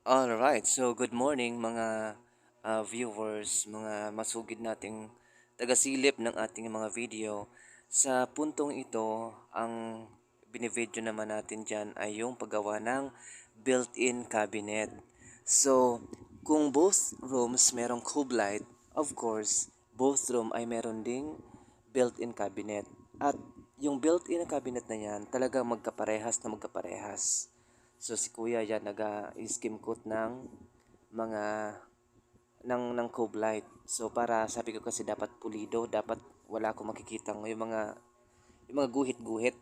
Alright, so good morning mga viewers, mga masugid nating tagasilip ng ating mga video. Sa puntong ito, ang binivideo naman natin dyan ay yung paggawa ng built-in cabinet. So, kung both rooms merong cube light, of course, both room ay meron ding built-in cabinet. At yung built-in cabinet na yan, talagang magkaparehas na magkaparehas. So si kuya yan nag-skim coat ng mga ng cove light. So para sabi ko kasi dapat pulido, dapat wala akong makikita yung mga guhit-guhit.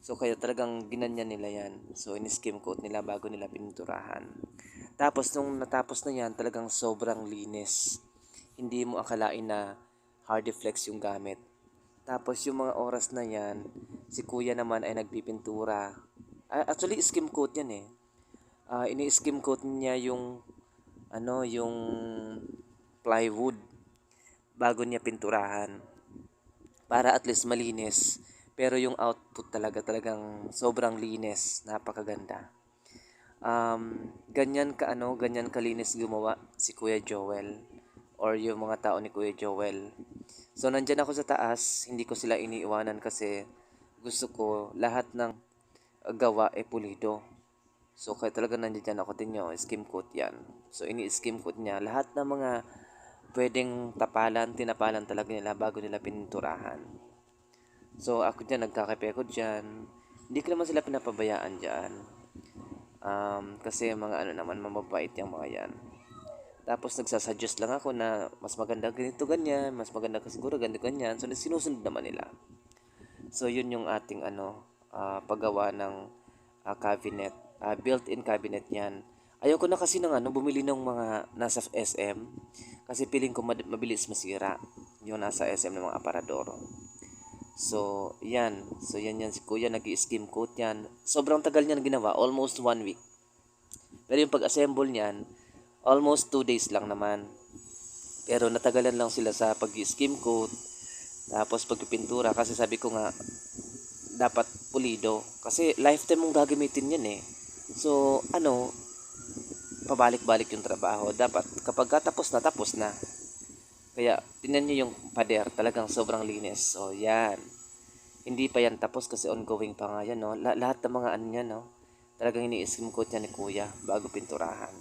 So kaya talagang ginanyan nila yan. So in-skim coat nila bago nila pininturahan. Tapos nung natapos na yan, talagang sobrang linis. Hindi mo akalain na Hardiflex yung gamit. Tapos yung mga oras na yan, si kuya naman ay nagpipintura. Actually, skim coat yan eh. Ini-skim coat niya yung plywood bago niya pinturahan para at least malinis. Pero yung output talagang sobrang linis, napakaganda. Ganyan kalinis gumawa si Kuya Joel or yung mga tao ni Kuya Joel. So nandyan ako sa taas, hindi ko sila iniiwanan kasi gusto ko lahat ng gawa e pulido. So kaya talaga nandiyan ako din yung skim coat yan. So ini-skim coat niya lahat ng mga pwedeng tinapalan talaga nila bago nila pininturahan. So ako dyan, nagkakape ko dyan. Hindi ko naman sila pinapabayaan dyan. Kasi mga ano naman, mababait yung mga yan. Tapos nagsasuggest lang ako na mas maganda ganito ganyan, mas maganda ka siguro ganito ganyan. So sinusunod naman nila. So yun yung ating paggawa ng cabinet, built-in cabinet yan. Ayoko na kasi bumili ng mga nasa SM kasi piling ko mabilis masira yung nasa SM ng mga aparador. So, yan. So, yan si Kuya, nag-i-skim coat yan. Sobrang tagal niyan ginawa, almost 1 week. Pero yung pag-assemble niyan, almost 2 days lang naman. Pero natagalan lang sila sa pag-skim coat, tapos pagpipintura kasi sabi ko nga, dapat pulido. Kasi lifetime mong gagamitin yan eh. So, pabalik-balik yung trabaho. Dapat kapag tapos na. Kaya, tingnan nyo yung pader. Talagang sobrang linis. So, yan. Hindi pa yan tapos kasi ongoing pa nga yan, no? Lahat ng mga ano yan, no? Talagang ini-skim coat yan ni Kuya bago pinturahan.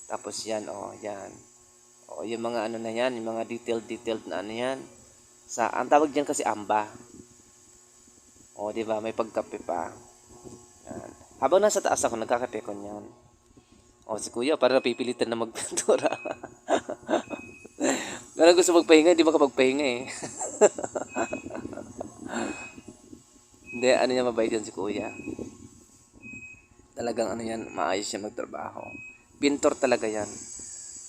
Tapos yan, yan. Yung mga ano na yan, yung mga detailed na ano yan. Ang tawag diyan kasi amba. Di ba? May pagkape pa. Yan. Habang nasa taas ako, nagkakape ko niyan. Si Kuya, para napipilitan na magpintura. Parang gusto magpahinga, hindi makapagpahinga eh. Hindi, ano niya, mabait yan si Kuya. Talagang maayos siya magtrabaho. Pintor talaga yan.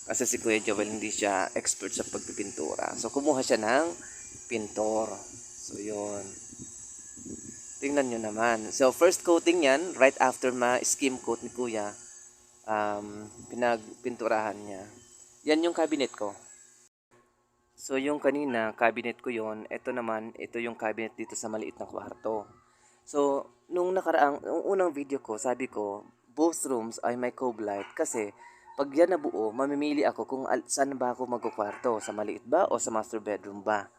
Kasi si Kuya Joel hindi siya expert sa pagpipintura. So, kumuha siya ng pintor. So, yun. Tingnan nyo naman. So, first coating yan, right after ma-skim coat ni Kuya, pinagpinturahan niya. Yan yung cabinet ko. So, yung kanina, cabinet ko yon. Ito yung cabinet dito sa maliit na kwarto. So, nung unang video ko, sabi ko, both rooms ay may cove light kasi pag yan nabuo, mamimili ako kung saan ba ako magkukwarto, sa maliit ba o sa master bedroom ba.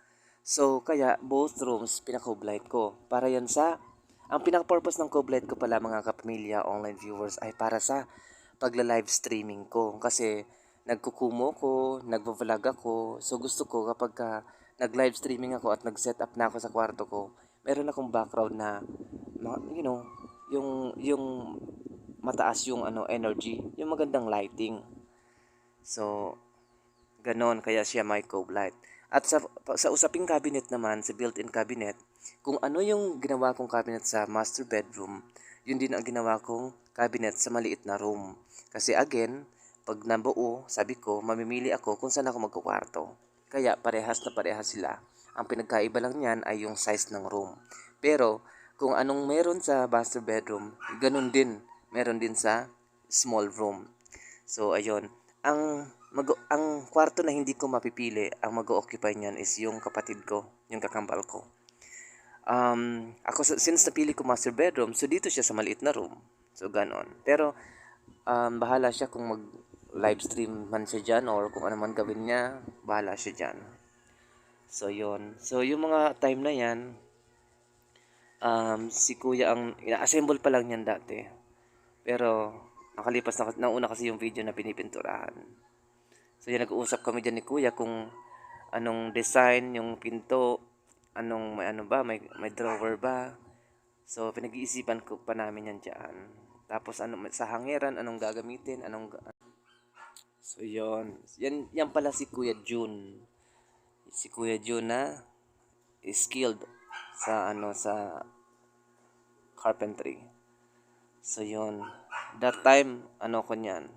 So, kaya both rooms pinaka-cove light ko. Ang pinaka-purpose ng cove light ko pala mga kapamilya, online viewers, ay para sa pagla-live streaming ko. Kasi nagkukumo ko, nagvo-vlog ako. So, gusto ko kapag nag-live streaming ako at nag-set up na ako sa kwarto ko, meron akong background na yung mataas yung energy, yung magandang lighting. So, ganon kaya siya may cove light. At sa usaping cabinet naman, sa built-in cabinet, kung ano yung ginawa kong cabinet sa master bedroom, yun din ang ginawa kong cabinet sa maliit na room. Kasi again, pag nabuo, sabi ko, mamimili ako kung saan ako magkukwarto. Kaya parehas na parehas sila. Ang pinagkaiba lang niyan ay yung size ng room. Pero kung anong meron sa master bedroom, ganun din meron din sa small room. So ayun, ang kwarto na hindi ko mapipili, ang mag-occupy niyan is yung kapatid ko, yung kakambal ko. Since napili ko master bedroom, so dito siya sa maliit na room. So ganon. Pero bahala siya kung mag live stream man siya dyan or kung ano man gawin niya, bahala siya dyan. So yun. So yung mga time na yan, si kuya ang ina-assemble pa lang yan dati. Pero nakalipas na, nauna kasi yung video na pinipinturahan. So yan, nag-uusap kami dyan ni kuya kung anong design yung pinto, anong may ano ba, may drawer ba. So pinag-iisipan ko pa namin yan dyan. Tapos ano sa hangeran, anong gagamitin, so yon. Yan pala si Kuya Jun. Si Kuya Jun na skilled sa sa carpentry. So yon. That time ko niyan,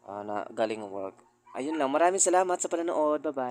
na galing work. Ayun lang. Maraming salamat sa panonood. Bye-bye.